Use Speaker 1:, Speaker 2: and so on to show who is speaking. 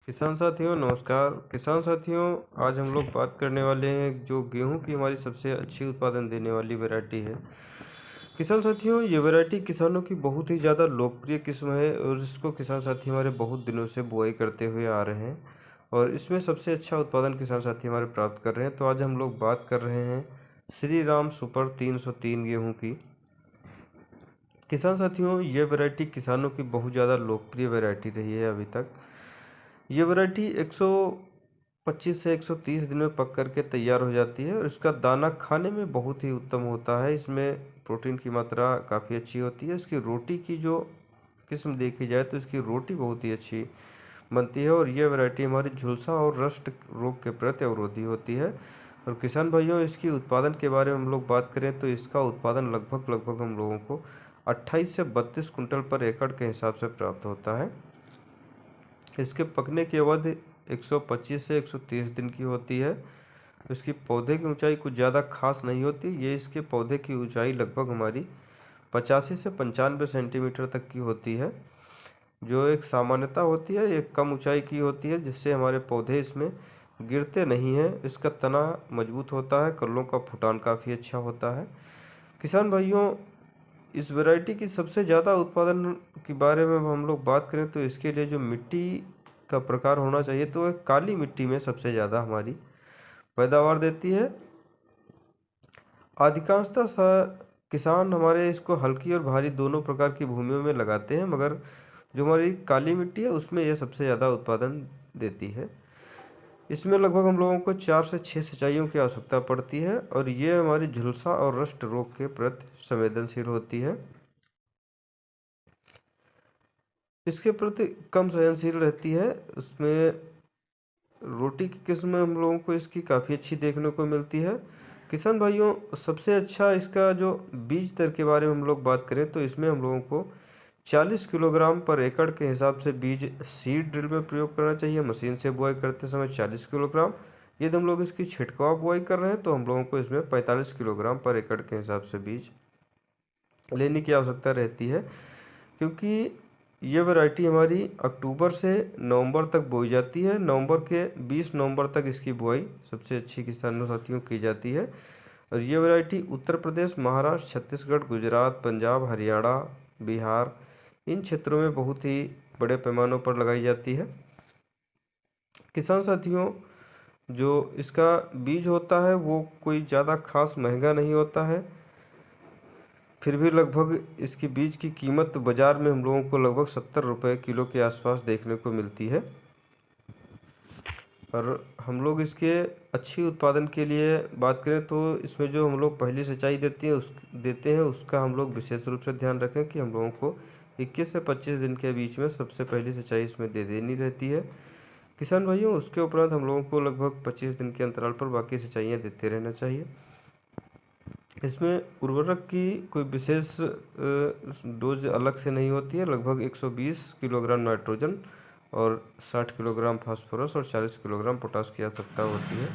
Speaker 1: किसान साथियों नमस्कार। किसान साथियों, आज हम लोग बात करने वाले हैं जो गेहूं की हमारी सबसे अच्छी उत्पादन देने वाली वैरायटी है। किसान साथियों, ये वैरायटी किसानों की बहुत ही ज़्यादा लोकप्रिय किस्म है और इसको किसान साथी हमारे बहुत दिनों से बुआई करते हुए आ रहे हैं और इसमें सबसे अच्छा उत्पादन किसान साथी हमारे प्राप्त कर रहे हैं। तो आज हम लोग बात कर रहे हैं श्री राम सुपर 303 गेहूँ की। किसान साथियों, ये वैरायटी किसानों की बहुत ज़्यादा लोकप्रिय वैरायटी रही है अभी तक। ये वैरायटी 125 से 130 दिन में पक करके तैयार हो जाती है और इसका दाना खाने में बहुत ही उत्तम होता है। इसमें प्रोटीन की मात्रा काफ़ी अच्छी होती है। इसकी रोटी की जो किस्म देखी जाए तो इसकी रोटी बहुत ही अच्छी बनती है और यह वैरायटी हमारी झुलसा और रस्ट रोग के प्रति अवरोधी होती है। और किसान भाइयों, इसकी उत्पादन के बारे में हम लोग बात करें तो इसका उत्पादन लगभग हम लोगों को 28 से 32 कुंटल पर एकड़ के हिसाब से प्राप्त होता है। इसके पकने की अवधि 125 से 130 दिन की होती है। इसकी पौधे की ऊंचाई कुछ ज़्यादा खास नहीं होती। ये इसके पौधे की ऊंचाई लगभग हमारी 85 से 95 सेंटीमीटर तक की होती है, जो एक सामान्यता होती है। एक कम ऊंचाई की होती है जिससे हमारे पौधे इसमें गिरते नहीं हैं। इसका तना मजबूत होता है, कलों का फुटान काफ़ी अच्छा होता है। किसान भाइयों, इस वैरायटी की सबसे ज़्यादा उत्पादन के बारे में हम लोग बात करें तो इसके लिए जो मिट्टी का प्रकार होना चाहिए तो वह काली मिट्टी में सबसे ज़्यादा हमारी पैदावार देती है। अधिकांशतः किसान हमारे इसको हल्की और भारी दोनों प्रकार की भूमियों में लगाते हैं, मगर जो हमारी काली मिट्टी है उसमें यह सबसे ज़्यादा उत्पादन देती है। इसमें लगभग हम लोगों को 4 से 6 सिंचाइयों की आवश्यकता पड़ती है और ये हमारी झुलसा और रस्ट रोग के प्रति संवेदनशील होती है। इसके प्रति कम सहनशील रहती है। उसमें रोटी की किस्म में हम लोगों को इसकी काफ़ी अच्छी देखने को मिलती है। किसान भाइयों, सबसे अच्छा इसका जो बीज दर के बारे में हम लोग बात करें तो इसमें हम लोगों को 40 किलोग्राम पर एकड़ के हिसाब से बीज सीड ड्रिल में प्रयोग करना चाहिए। मशीन से बुआई करते समय 40 किलोग्राम। यदि हम लोग इसकी छिड़काव बुआई कर रहे हैं तो हम लोगों को इसमें 45 किलोग्राम पर एकड़ के हिसाब से बीज लेने की आवश्यकता रहती है, क्योंकि ये वैरायटी हमारी अक्टूबर से नवंबर तक बोई जाती है। नवंबर के 20 नवंबर तक इसकी बुआई सबसे अच्छी किसानों साथियों की जाती है और ये वैरायटी उत्तर प्रदेश, महाराष्ट्र, छत्तीसगढ़, गुजरात, पंजाब, हरियाणा, बिहार इन क्षेत्रों में बहुत ही बड़े पैमानों पर लगाई जाती है। किसान साथियों, जो इसका बीज होता है वो कोई ज़्यादा खास महंगा नहीं होता है, फिर भी लगभग इसकी बीज की कीमत बाज़ार में हम लोगों को लगभग 70 रुपये किलो के आसपास देखने को मिलती है। और हम लोग इसके अच्छी उत्पादन के लिए बात करें तो इसमें जो हम लोग पहली सिंचाई देते हैं उसका हम लोग विशेष रूप से ध्यान रखें कि हम लोगों को 21 से 25 दिन के बीच में सबसे पहली सिंचाई इसमें दे देनी रहती है। किसान भाइयों, उसके उपरांत हम लोगों को लगभग 25 दिन के अंतराल पर बाकी सिंचाइयाँ देते रहना चाहिए। इसमें उर्वरक की कोई विशेष डोज अलग से नहीं होती है। लगभग 120 किलोग्राम नाइट्रोजन और 60 किलोग्राम फास्फोरस और 40 किलोग्राम पोटास की आवश्यकता होती है।